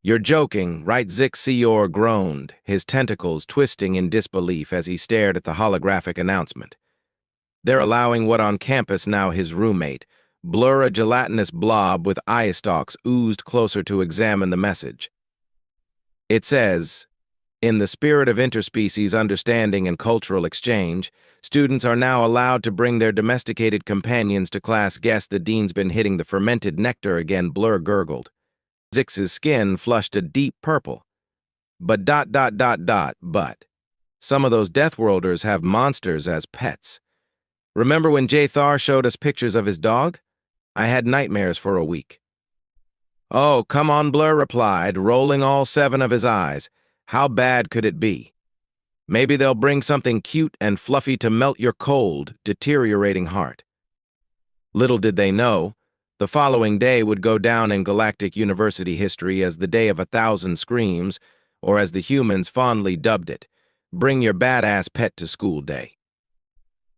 You're joking, right? Zixior groaned, his tentacles twisting in disbelief as he stared at the holographic announcement. They're allowing what on campus now his roommate, Blur, a gelatinous blob with eye stalks, oozed closer to examine the message. It says, in the spirit of interspecies understanding and cultural exchange, students are now allowed to bring their domesticated companions to class. Guess the dean's been hitting the fermented nectar again, Blur gurgled. Zix's skin flushed a deep purple. But but. Some of those Deathworlders have monsters as pets. Remember when Jathar showed us pictures of his dog? I had nightmares for a week. Oh, come on, Blur replied, rolling all 7 of his eyes. How bad could it be? Maybe they'll bring something cute and fluffy to melt your cold, deteriorating heart. Little did they know, the following day would go down in Galactic University history as the Day of 1,000 Screams, or as the humans fondly dubbed it, Bring Your Badass Pet to School Day.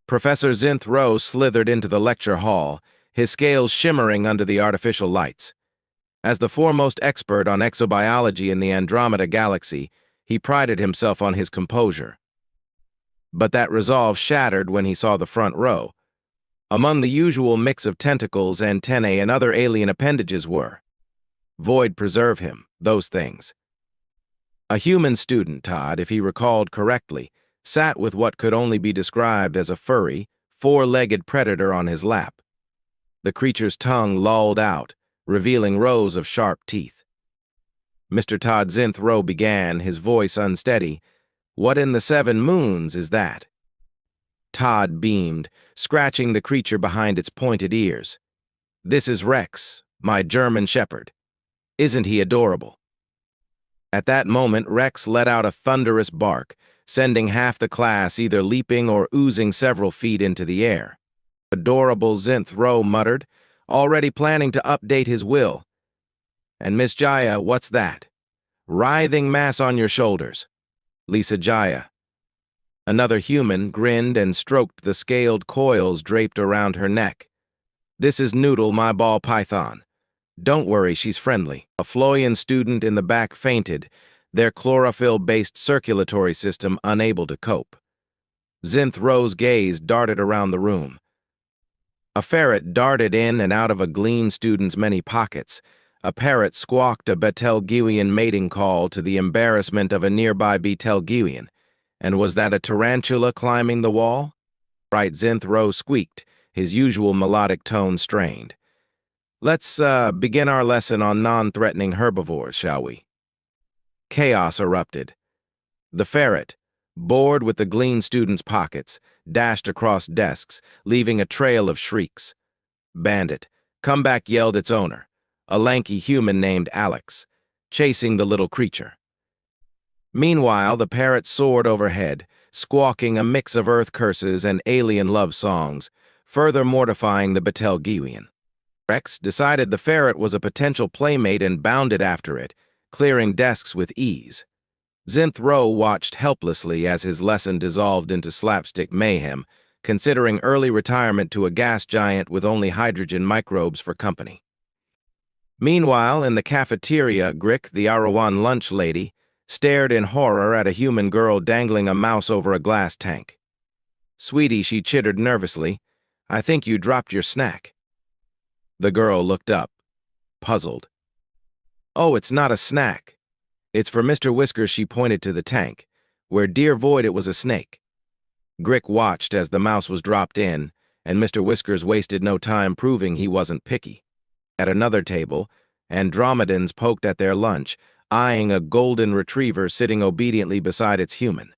Professor Zinth Rowe slithered into the lecture hall, his scales shimmering under the artificial lights. As the foremost expert on exobiology in the Andromeda Galaxy, he prided himself on his composure. But that resolve shattered when he saw the front row. Among the usual mix of tentacles, antennae, and other alien appendages were. Void preserve him, those things. A human student, Todd, if he recalled correctly, sat with what could only be described as a furry, 4-legged predator on his lap. The creature's tongue lolled out, revealing rows of sharp teeth. Mr. Todd Zinth Rowe began, his voice unsteady. What in the 7 moons is that? Todd beamed, scratching the creature behind its pointed ears. This is Rex, my German shepherd. Isn't he adorable? At that moment, Rex let out a thunderous bark, sending half the class either leaping or oozing several feet into the air. Adorable, Zinth Rowe muttered, already planning to update his will. And Miss Jaya, what's that? Writhing mass on your shoulders. Lisa Jaya. Another human grinned and stroked the scaled coils draped around her neck. This is Noodle, my ball python. Don't worry, she's friendly. A Floyan student in the back fainted, their chlorophyll-based circulatory system unable to cope. Zinth Rowe's gaze darted around the room. A ferret darted in and out of a Glean student's many pockets. A parrot squawked a Betelgeuse mating call to the embarrassment of a nearby Betelgeuse. And was that a tarantula climbing the wall? Right, Zinth Rowe squeaked, his usual melodic tone strained. Let's begin our lesson on non-threatening herbivores, shall we? Chaos erupted. The ferret, bored with the Glean student's pockets, dashed across desks, leaving a trail of shrieks. Bandit, Comeback yelled its owner, a lanky human named Alex, chasing the little creature. Meanwhile, the parrot soared overhead, squawking a mix of earth curses and alien love songs, further mortifying the Betelgeuse. Rex decided the ferret was a potential playmate and bounded after it, clearing desks with ease. Zinth Rowe watched helplessly as his lesson dissolved into slapstick mayhem, considering early retirement to a gas giant with only hydrogen microbes for company. Meanwhile, in the cafeteria, Grick, the Arawan lunch lady, stared in horror at a human girl dangling a mouse over a glass tank. Sweetie, she chittered nervously, I think you dropped your snack. The girl looked up, puzzled. Oh, it's not a snack. It's for Mr. Whiskers. She pointed to the tank, where dear void it was a snake. Grick watched as the mouse was dropped in, and Mr. Whiskers wasted no time proving he wasn't picky. At another table, Andromedans poked at their lunch, eyeing a golden retriever sitting obediently beside its human.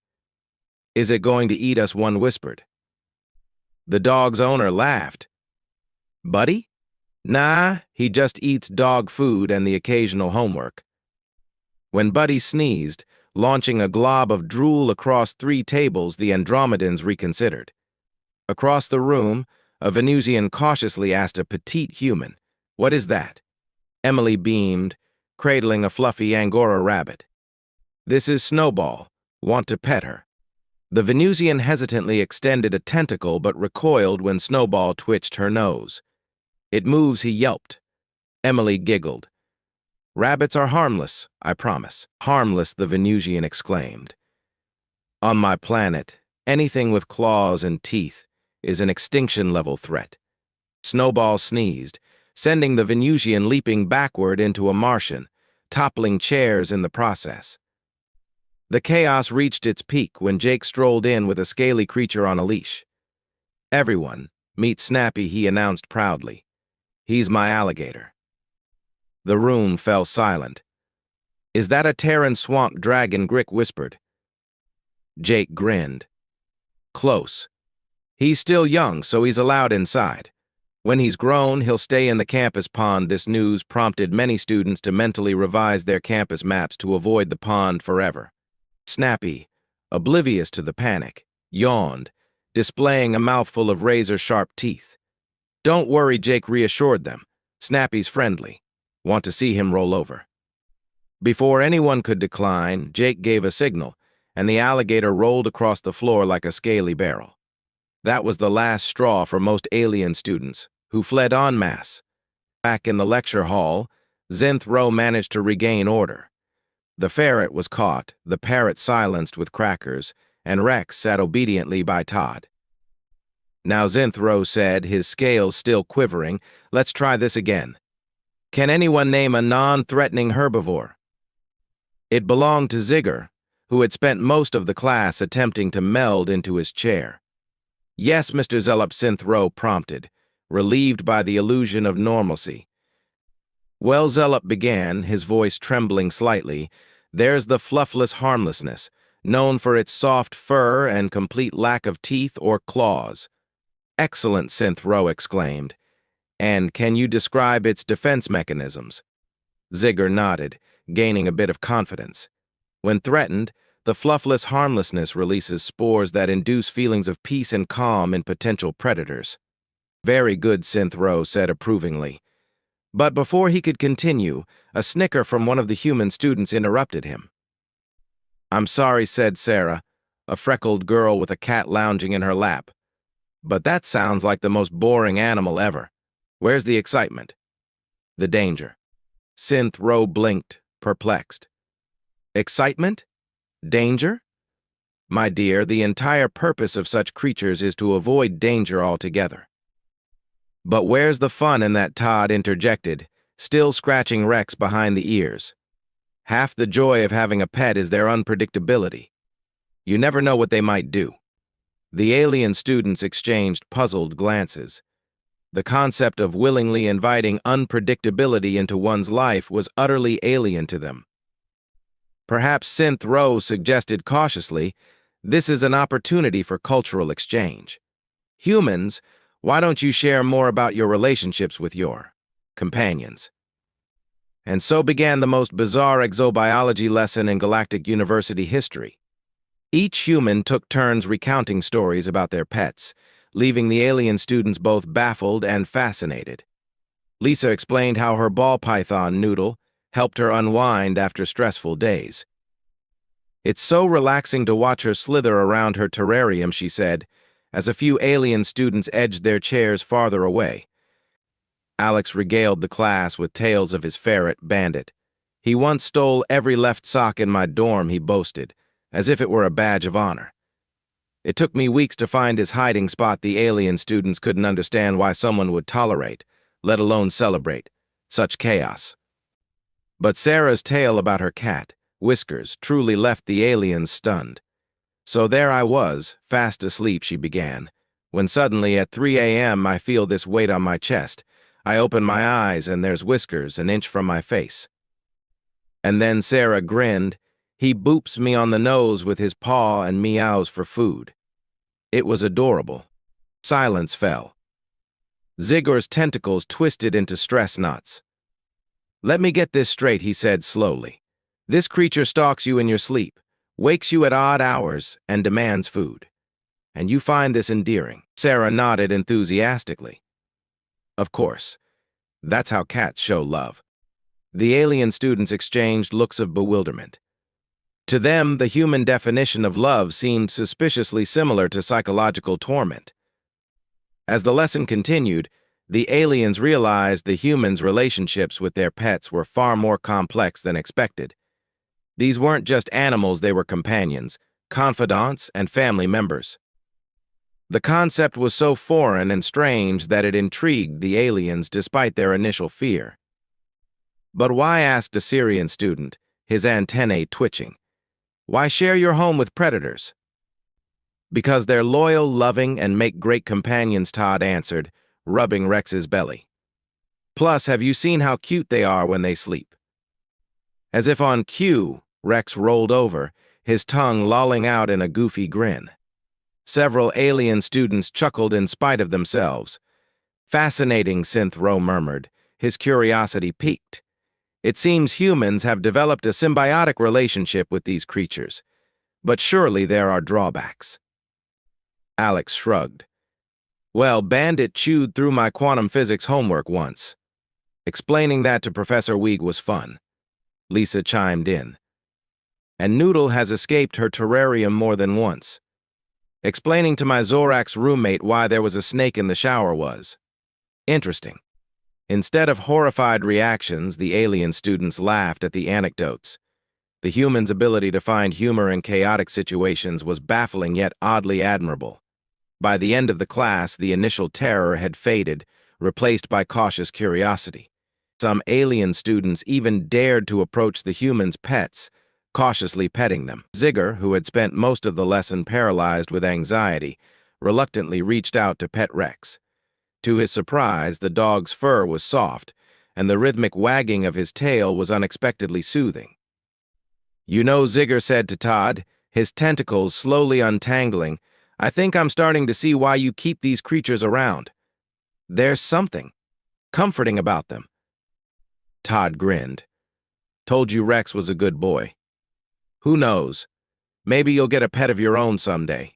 Is it going to eat us? One whispered. The dog's owner laughed. Buddy? Nah, he just eats dog food and the occasional homework. When Buddy sneezed, launching a glob of drool across 3 tables, the Andromedans reconsidered. Across the room, a Venusian cautiously asked a petite human, What is that? Emily beamed, cradling a fluffy Angora rabbit. This is Snowball. Want to pet her? The Venusian hesitantly extended a tentacle but recoiled when Snowball twitched her nose. It moves, he yelped. Emily giggled. Rabbits are harmless, I promise. Harmless, the Venusian exclaimed. On my planet, anything with claws and teeth is an extinction-level threat. Snowball sneezed, sending the Venusian leaping backward into a Martian, toppling chairs in the process. The chaos reached its peak when Jake strolled in with a scaly creature on a leash. Everyone, meet Snappy, he announced proudly. He's my alligator. The room fell silent. Is that a Terran swamp dragon? Grick whispered. Jake grinned. Close. He's still young, so he's allowed inside. When he's grown, he'll stay in the campus pond. This news prompted many students to mentally revise their campus maps to avoid the pond forever. Snappy, oblivious to the panic, yawned, displaying a mouthful of razor-sharp teeth. Don't worry, Jake reassured them. Snappy's friendly. Want to see him roll over? Before anyone could decline, Jake gave a signal, and the alligator rolled across the floor like a scaly barrel. That was the last straw for most alien students, who fled en masse. Back in the lecture hall, Zinthro managed to regain order. The ferret was caught, the parrot silenced with crackers, and Rex sat obediently by Todd. Now Zinthro said, his scales still quivering, let's try this again. Can anyone name a non-threatening herbivore? It belonged to Zigger, who had spent most of the class attempting to meld into his chair. Yes, Mr. Zellup, Zinthro prompted, relieved by the illusion of normalcy. Well, Zellup began, his voice trembling slightly, there's the fluffless harmlessness, known for its soft fur and complete lack of teeth or claws. Excellent, Zinthro exclaimed. And can you describe its defense mechanisms? Zigger nodded, gaining a bit of confidence. When threatened, the fluffless harmlessness releases spores that induce feelings of peace and calm in potential predators. Very good, Zinthro said approvingly. But before he could continue, a snicker from one of the human students interrupted him. I'm sorry, said Sarah, a freckled girl with a cat lounging in her lap. But that sounds like the most boring animal ever. Where's the excitement? The danger. Zinthro blinked, perplexed. Excitement? Danger? My dear, the entire purpose of such creatures is to avoid danger altogether. But where's the fun in that? Todd interjected, still scratching Rex behind the ears. Half the joy of having a pet is their unpredictability. You never know what they might do. The alien students exchanged puzzled glances. The concept of willingly inviting unpredictability into one's life was utterly alien to them. Perhaps Zinthro suggested cautiously, this is an opportunity for cultural exchange. Humans, why don't you share more about your relationships with your companions? And so began the most bizarre exobiology lesson in Galactic University history. Each human took turns recounting stories about their pets, leaving the alien students both baffled and fascinated. Lisa explained how her ball python, Noodle, helped her unwind after stressful days. It's so relaxing to watch her slither around her terrarium, she said, as a few alien students edged their chairs farther away. Alex regaled the class with tales of his ferret, Bandit. He once stole every left sock in my dorm, he boasted, as if it were a badge of honor. It took me weeks to find his hiding spot. The alien students couldn't understand why someone would tolerate, let alone celebrate, such chaos. But Sarah's tale about her cat, Whiskers, truly left the aliens stunned. So there I was, fast asleep, she began, when suddenly at 3 a.m. I feel this weight on my chest. I open my eyes and there's Whiskers an inch from my face. And then Sarah grinned. He boops me on the nose with his paw and meows for food. It was adorable. Silence fell. Zigor's tentacles twisted into stress knots. Let me get this straight, he said slowly. This creature stalks you in your sleep, wakes you at odd hours, and demands food. And you find this endearing. Sarah nodded enthusiastically. Of course. That's how cats show love. The alien students exchanged looks of bewilderment. To them, the human definition of love seemed suspiciously similar to psychological torment. As the lesson continued, The aliens realized the humans' relationships with their pets were far more complex than expected. These weren't just animals, they were companions, confidants, and family members. The concept was so foreign and strange that it intrigued the aliens despite their initial fear. "But why?" asked a Syrian student, his antennae twitching. "Why share your home with predators?" "Because they're loyal, loving, and make great companions," Todd answered, rubbing Rex's belly. "Plus, have you seen how cute they are when they sleep?" As if on cue, Rex rolled over, his tongue lolling out in a goofy grin. Several alien students chuckled in spite of themselves. "Fascinating," Synthro murmured, his curiosity piqued. "It seems humans have developed a symbiotic relationship with these creatures, but surely there are drawbacks." Alex shrugged. "Well, Bandit chewed through my quantum physics homework once. Explaining that to Professor Weig was fun." Lisa chimed in. "And Noodle has escaped her terrarium more than once. Explaining to my Zorax roommate why there was a snake in the shower was interesting." Instead of horrified reactions, the alien students laughed at the anecdotes. The humans' ability to find humor in chaotic situations was baffling yet oddly admirable. By the end of the class, the initial terror had faded, replaced by cautious curiosity. Some alien students even dared to approach the humans' pets, cautiously petting them. Zigger, who had spent most of the lesson paralyzed with anxiety, reluctantly reached out to pet Rex. To his surprise, the dog's fur was soft, and the rhythmic wagging of his tail was unexpectedly soothing. "You know," Zigger said to Todd, his tentacles slowly untangling, "I think I'm starting to see why you keep these creatures around. There's something comforting about them." Todd grinned. "Told you Rex was a good boy. Who knows? Maybe you'll get a pet of your own someday."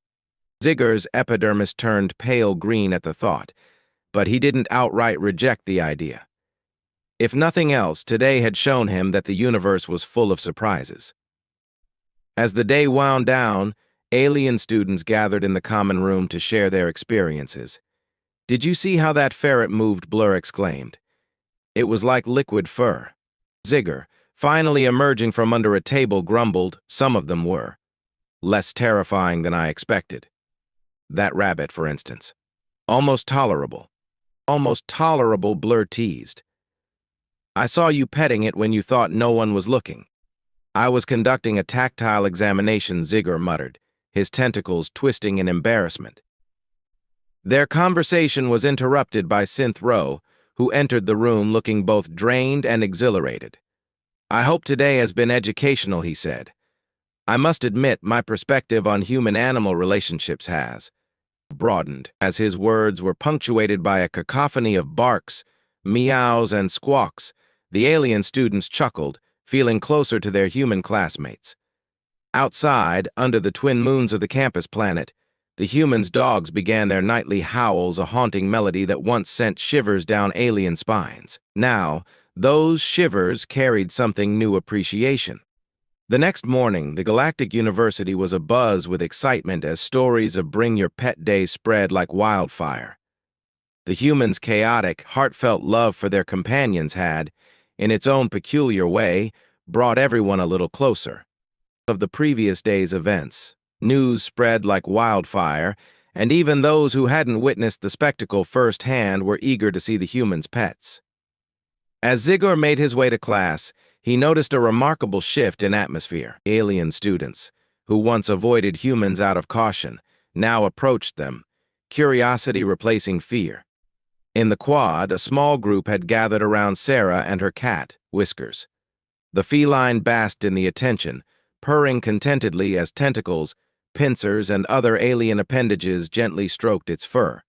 Zigger's epidermis turned pale green at the thought, but he didn't outright reject the idea. If nothing else, today had shown him that the universe was full of surprises. As the day wound down, alien students gathered in the common room to share their experiences. "Did you see how that ferret moved?" Blur exclaimed. "It was like liquid fur." Zigger, finally emerging from under a table, grumbled, "Some of them were less terrifying than I expected. That rabbit, for instance. Almost tolerable." "Almost tolerable," Blur teased. "I saw you petting it when you thought no one was looking." "I was conducting a tactile examination," Zigger muttered, his tentacles twisting in embarrassment. Their conversation was interrupted by Synthro, who entered the room looking both drained and exhilarated. "I hope today has been educational," he said. "I must admit my perspective on human-animal relationships has broadened." As his words were punctuated by a cacophony of barks, meows, and squawks, the alien students chuckled, feeling closer to their human classmates. Outside, under the twin moons of the campus planet, the humans' dogs began their nightly howls, a haunting melody that once sent shivers down alien spines. Now, those shivers carried something new: appreciation. The next morning, the Galactic University was abuzz with excitement as stories of Bring Your Pet Day spread like wildfire. The humans' chaotic, heartfelt love for their companions had, in its own peculiar way, brought everyone a little closer. Of the previous day's events, news spread like wildfire, and even those who hadn't witnessed the spectacle firsthand were eager to see the humans' pets. As Zigor made his way to class, he noticed a remarkable shift in atmosphere. Alien students, who once avoided humans out of caution, now approached them, curiosity replacing fear. In the quad, a small group had gathered around Sarah and her cat, Whiskers. The feline basked in the attention, purring contentedly as tentacles, pincers, and other alien appendages gently stroked its fur.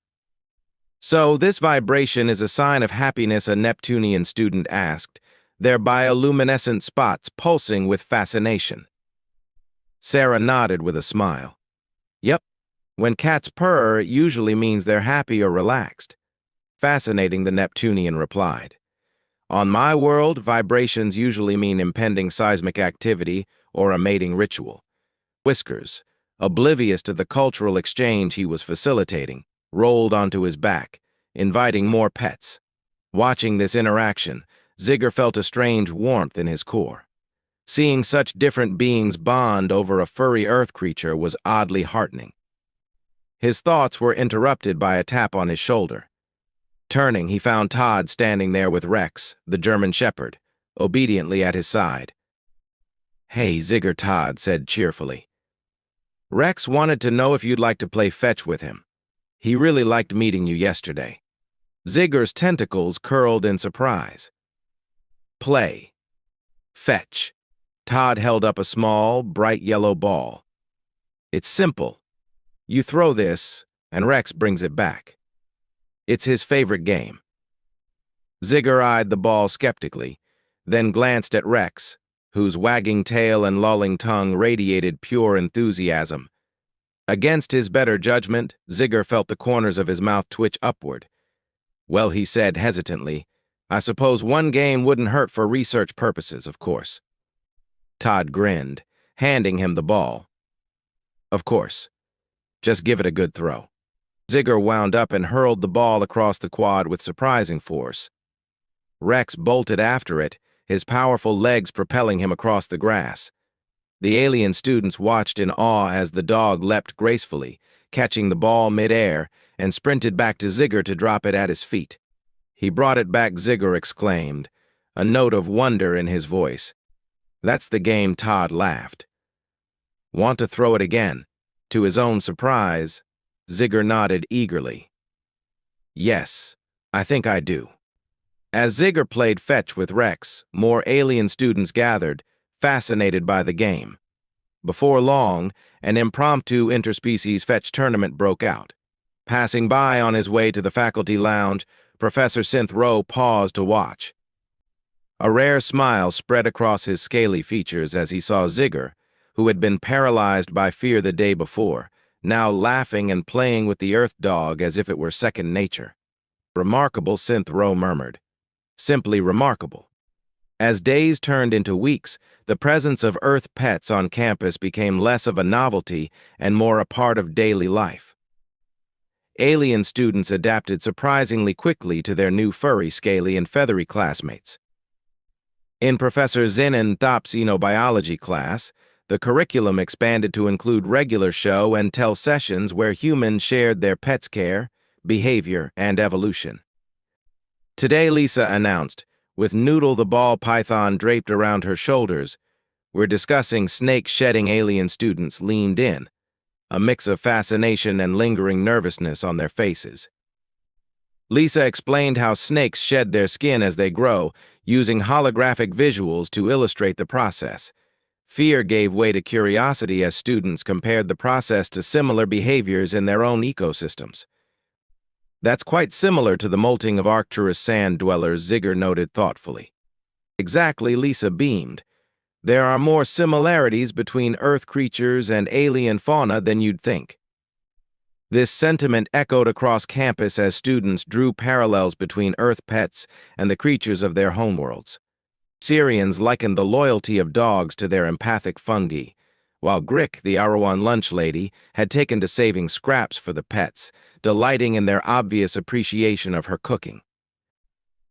"So this vibration is a sign of happiness?" a Neptunian student asked, their bioluminescent spots pulsing with fascination. Sarah nodded with a smile. "Yep. When cats purr, it usually means they're happy or relaxed." "Fascinating," the Neptunian replied. "On my world, vibrations usually mean impending seismic activity or a mating ritual." Whiskers, oblivious to the cultural exchange he was facilitating, rolled onto his back, inviting more pets. Watching this interaction, Zigger felt a strange warmth in his core. Seeing such different beings bond over a furry earth creature was oddly heartening. His thoughts were interrupted by a tap on his shoulder. Turning, he found Todd standing there with Rex, the German Shepherd, obediently at his side. "Hey, Zigger," Todd said cheerfully. "Rex wanted to know if you'd like to play fetch with him. He really liked meeting you yesterday." Zigger's tentacles curled in surprise. "Play. Fetch." Todd held up a small, bright yellow ball. "It's simple. You throw this, and Rex brings it back. It's his favorite game." Zigger eyed the ball skeptically, then glanced at Rex, whose wagging tail and lolling tongue radiated pure enthusiasm. Against his better judgment, Zigger felt the corners of his mouth twitch upward. "Well," he said hesitantly, "I suppose one game wouldn't hurt for research purposes, of course." Todd grinned, handing him the ball. "Of course. Just give it a good throw." Zigger wound up and hurled the ball across the quad with surprising force. Rex bolted after it, his powerful legs propelling him across the grass. The alien students watched in awe as the dog leapt gracefully, catching the ball mid-air, and sprinted back to Zigger to drop it at his feet. "He brought it back," Zigger exclaimed, a note of wonder in his voice. "That's the game," Todd laughed. "Want to throw it again?" To his own surprise, Zigger nodded eagerly. "Yes, I think I do." As Zigger played fetch with Rex, more alien students gathered, fascinated by the game. Before long, an impromptu interspecies fetch tournament broke out. Passing by on his way to the faculty lounge, Professor Synth Rowe paused to watch. A rare smile spread across his scaly features as he saw Zigger, who had been paralyzed by fear the day before, now laughing and playing with the Earth dog as if it were second nature. "Remarkable," Synth Rowe murmured. "Simply remarkable." As days turned into weeks, the presence of Earth pets on campus became less of a novelty and more a part of daily life. Alien students adapted surprisingly quickly to their new furry, scaly, and feathery classmates. In Professor Zenon Thop's xenobiology class, the curriculum expanded to include regular show and tell sessions where humans shared their pets' care, behavior, and evolution. Today, Lisa announced, with Noodle the ball python draped around her shoulders, "We're discussing snake-shedding." Alien students leaned in, a mix of fascination and lingering nervousness on their faces. Lisa explained how snakes shed their skin as they grow, using holographic visuals to illustrate the process. Fear gave way to curiosity as students compared the process to similar behaviors in their own ecosystems. "That's quite similar to the molting of Arcturus sand dwellers," Zigger noted thoughtfully. "Exactly," Lisa beamed. "There are more similarities between Earth creatures and alien fauna than you'd think." This sentiment echoed across campus as students drew parallels between Earth pets and the creatures of their homeworlds. Syrians likened the loyalty of dogs to their empathic fungi, while Grick, the Arawan lunch lady, had taken to saving scraps for the pets, delighting in their obvious appreciation of her cooking.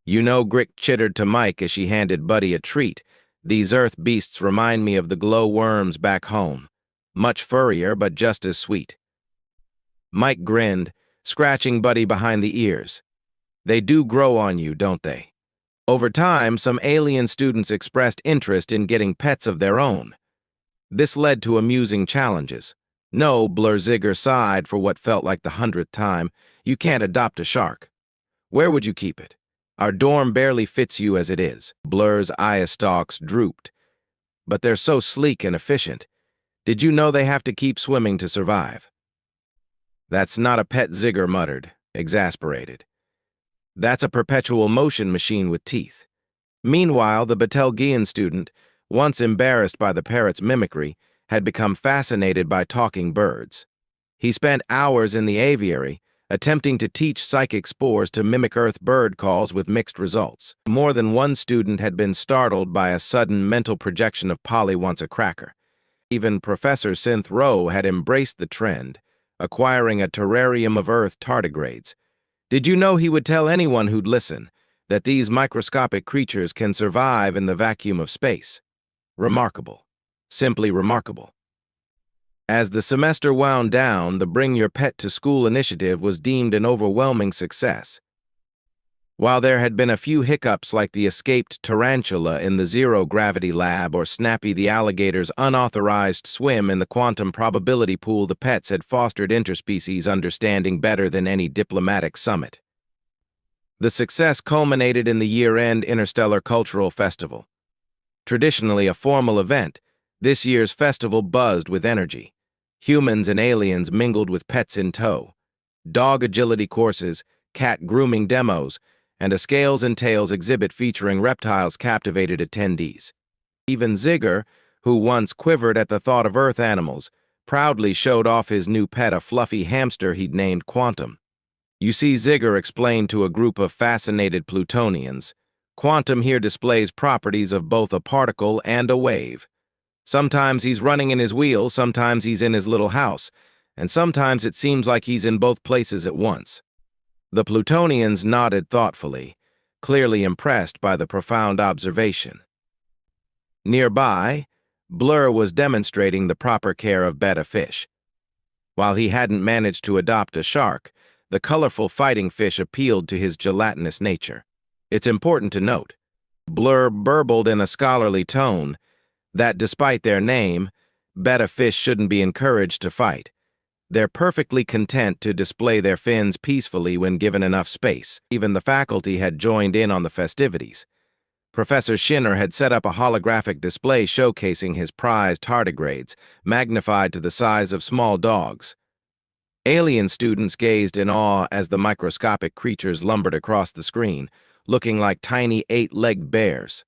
"You know," Grick chittered to Mike as she handed Buddy a treat, "these Earth beasts remind me of the glowworms back home. Much furrier, but just as sweet." Mike grinned, scratching Buddy behind the ears. "They do grow on you, don't they?" Over time, some alien students expressed interest in getting pets of their own. This led to amusing challenges. "No," Zigger sighed for what felt like the 100th time, "you can't adopt a shark. Where would you keep it? Our dorm barely fits you as it is." Blur's eye stalks drooped. "But they're so sleek and efficient. Did you know they have to keep swimming to survive?" "That's not a pet," Zigger muttered, exasperated. "That's a perpetual motion machine with teeth." Meanwhile, the Betelgeuse student, once embarrassed by the parrot's mimicry, had become fascinated by talking birds. He spent hours in the aviary, attempting to teach psychic spores to mimic Earth bird calls with mixed results. More than one student had been startled by a sudden mental projection of Polly wants a cracker. Even Professor Synth Rowe had embraced the trend, acquiring a terrarium of Earth tardigrades. Did you know he would tell anyone who'd listen that these microscopic creatures can survive in the vacuum of space? Remarkable. Simply remarkable. As the semester wound down, the Bring Your Pet to School initiative was deemed an overwhelming success. While there had been a few hiccups like the escaped tarantula in the zero-gravity lab or Snappy the alligator's unauthorized swim in the quantum probability pool, the pets had fostered interspecies understanding better than any diplomatic summit. The success culminated in the year-end Interstellar Cultural Festival. Traditionally a formal event, this year's festival buzzed with energy. Humans and aliens mingled with pets in tow. Dog agility courses, cat grooming demos, and a scales and tails exhibit featuring reptiles captivated attendees. Even Zigger, who once quivered at the thought of Earth animals, proudly showed off his new pet, a fluffy hamster he'd named Quantum. You see, Zigger explained to a group of fascinated Plutonians, Quantum here displays properties of both a particle and a wave. Sometimes he's running in his wheel, sometimes he's in his little house, and sometimes it seems like he's in both places at once. The Plutonians nodded thoughtfully, clearly impressed by the profound observation. Nearby, Blur was demonstrating the proper care of betta fish. While he hadn't managed to adopt a shark, the colorful fighting fish appealed to his gelatinous nature. It's important to note, Blur burbled in a scholarly tone, that despite their name, betta fish shouldn't be encouraged to fight. They're perfectly content to display their fins peacefully when given enough space. Even the faculty had joined in on the festivities. Professor Shinner had set up a holographic display showcasing his prized tardigrades, magnified to the size of small dogs. Alien students gazed in awe as the microscopic creatures lumbered across the screen, looking like tiny 8-legged bears.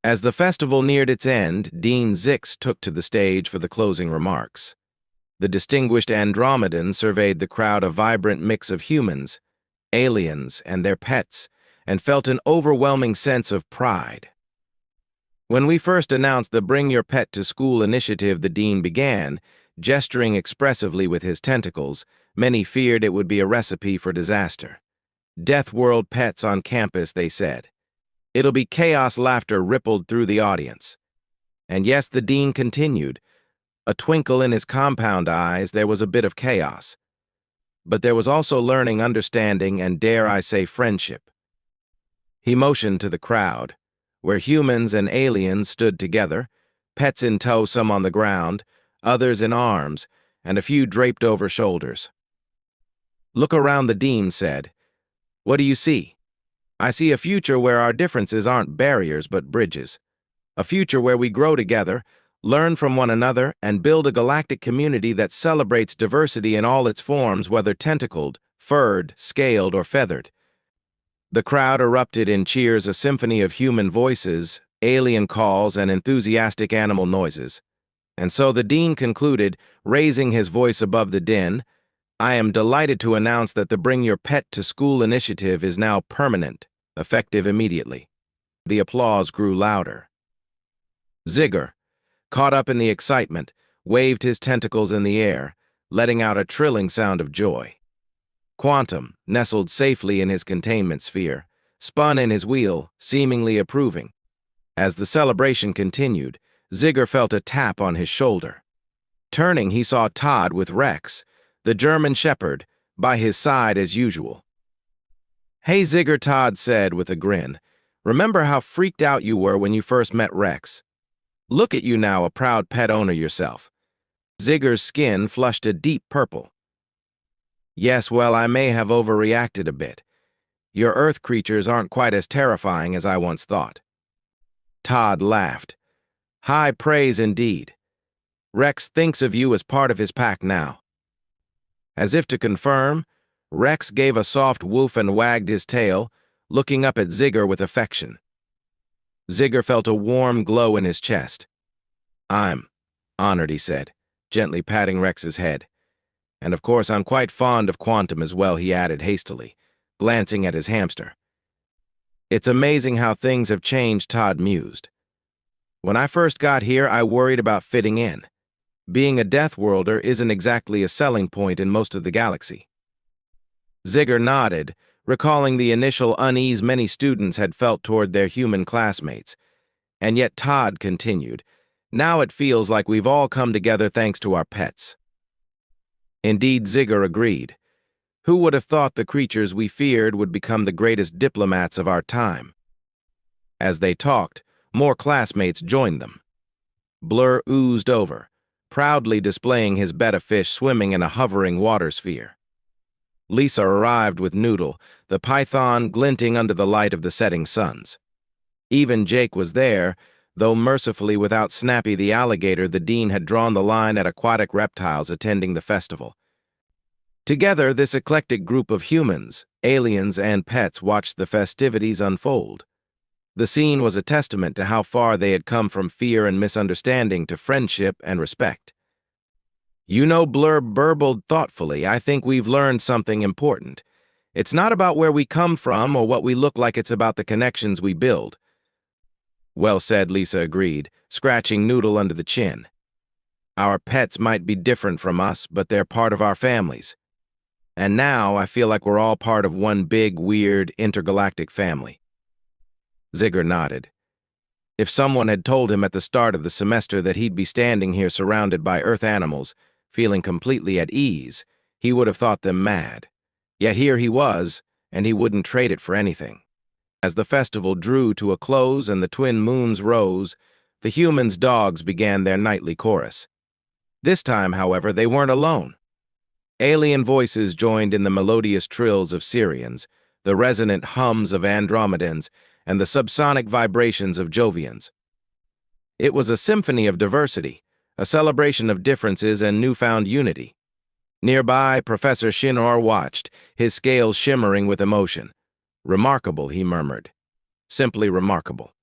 As the festival neared its end, Dean Zix took to the stage for the closing remarks. The distinguished Andromedan surveyed the crowd, a vibrant mix of humans, aliens, and their pets, and felt an overwhelming sense of pride. When we first announced the Bring Your Pet to School initiative, the dean began, gesturing expressively with his tentacles. Many feared it would be a recipe for disaster. Death world pets on campus, they said. It'll be chaos. Laughter rippled through the audience. And yes, the dean continued. A twinkle in his compound eyes, there was a bit of chaos. But there was also learning, understanding, and dare I say friendship. He motioned to the crowd, where humans and aliens stood together, pets in tow, some on the ground, others in arms, and a few draped over shoulders. Look around, the dean said. What do you see? I see a future where our differences aren't barriers but bridges. A future where we grow together, learn from one another, and build a galactic community that celebrates diversity in all its forms, whether tentacled, furred, scaled, or feathered. The crowd erupted in cheers, a symphony of human voices, alien calls, and enthusiastic animal noises. And so the dean concluded, raising his voice above the din, I am delighted to announce that the Bring Your Pet to School initiative is now permanent, effective immediately. The applause grew louder. Zigger, caught up in the excitement, waved his tentacles in the air, letting out a trilling sound of joy. Quantum, nestled safely in his containment sphere, spun in his wheel, seemingly approving. As the celebration continued, Zigger felt a tap on his shoulder. Turning, he saw Todd with Rex, the German shepherd, by his side as usual. Hey Zigger, Todd said with a grin. Remember how freaked out you were when you first met Rex? Look at you now, a proud pet owner yourself. Zigger's skin flushed a deep purple. Yes, well, I may have overreacted a bit. Your Earth creatures aren't quite as terrifying as I once thought. Todd laughed. High praise indeed. Rex thinks of you as part of his pack now. As if to confirm, Rex gave a soft woof and wagged his tail, looking up at Zigger with affection. Zigger felt a warm glow in his chest. I'm honored, he said, gently patting Rex's head. And of course I'm quite fond of Quantum as well, he added hastily, glancing at his hamster. It's amazing how things have changed, Todd mused. When I first got here, I worried about fitting in. Being a Death Worlder isn't exactly a selling point in most of the galaxy. Zigger nodded, recalling the initial unease many students had felt toward their human classmates. And yet Todd continued, "Now it feels like we've all come together thanks to our pets." Indeed, Zigger agreed. Who would have thought the creatures we feared would become the greatest diplomats of our time? As they talked, more classmates joined them. Blur oozed over, proudly displaying his betta fish swimming in a hovering water sphere. Lisa arrived with Noodle, the python glinting under the light of the setting suns. Even Jake was there, though mercifully without Snappy the alligator. The dean had drawn the line at aquatic reptiles attending the festival. Together, this eclectic group of humans, aliens, and pets watched the festivities unfold. The scene was a testament to how far they had come from fear and misunderstanding to friendship and respect. "You know," Blur burbled thoughtfully, "I think we've learned something important. It's not about where we come from or what we look like, it's about the connections we build." "Well said," Lisa agreed, scratching Noodle under the chin. "Our pets might be different from us, but they're part of our families. And now I feel like we're all part of one big, weird, intergalactic family." Zigger nodded. If someone had told him at the start of the semester that he'd be standing here surrounded by Earth animals, feeling completely at ease, he would have thought them mad. Yet here he was, and he wouldn't trade it for anything. As the festival drew to a close and the twin moons rose, the humans' dogs began their nightly chorus. This time, however, they weren't alone. Alien voices joined in the melodious trills of Syrians, the resonant hums of Andromedans, and the subsonic vibrations of Jovians. It was a symphony of diversity, a celebration of differences and newfound unity. Nearby, Professor Shinor watched, his scales shimmering with emotion. "Remarkable," he murmured. "Simply remarkable.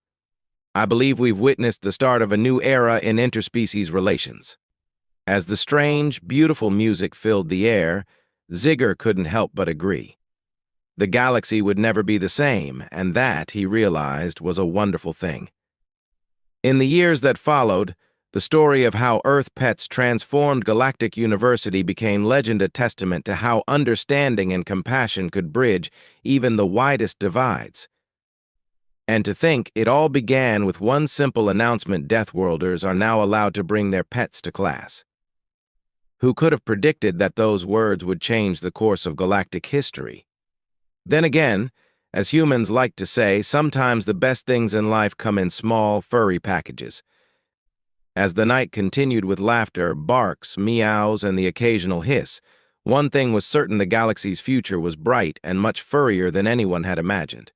I believe we've witnessed the start of a new era in interspecies relations." As the strange, beautiful music filled the air, Zigger couldn't help but agree. The galaxy would never be the same, and that, he realized, was a wonderful thing. In the years that followed, the story of how Earth pets transformed Galactic University became legend, a testament to how understanding and compassion could bridge even the widest divides. And to think it all began with one simple announcement: Deathworlders are now allowed to bring their pets to class. Who could have predicted that those words would change the course of galactic history? Then again, as humans like to say, sometimes the best things in life come in small, furry packages. As the night continued with laughter, barks, meows, and the occasional hiss, one thing was certain: the galaxy's future was bright and much furrier than anyone had imagined.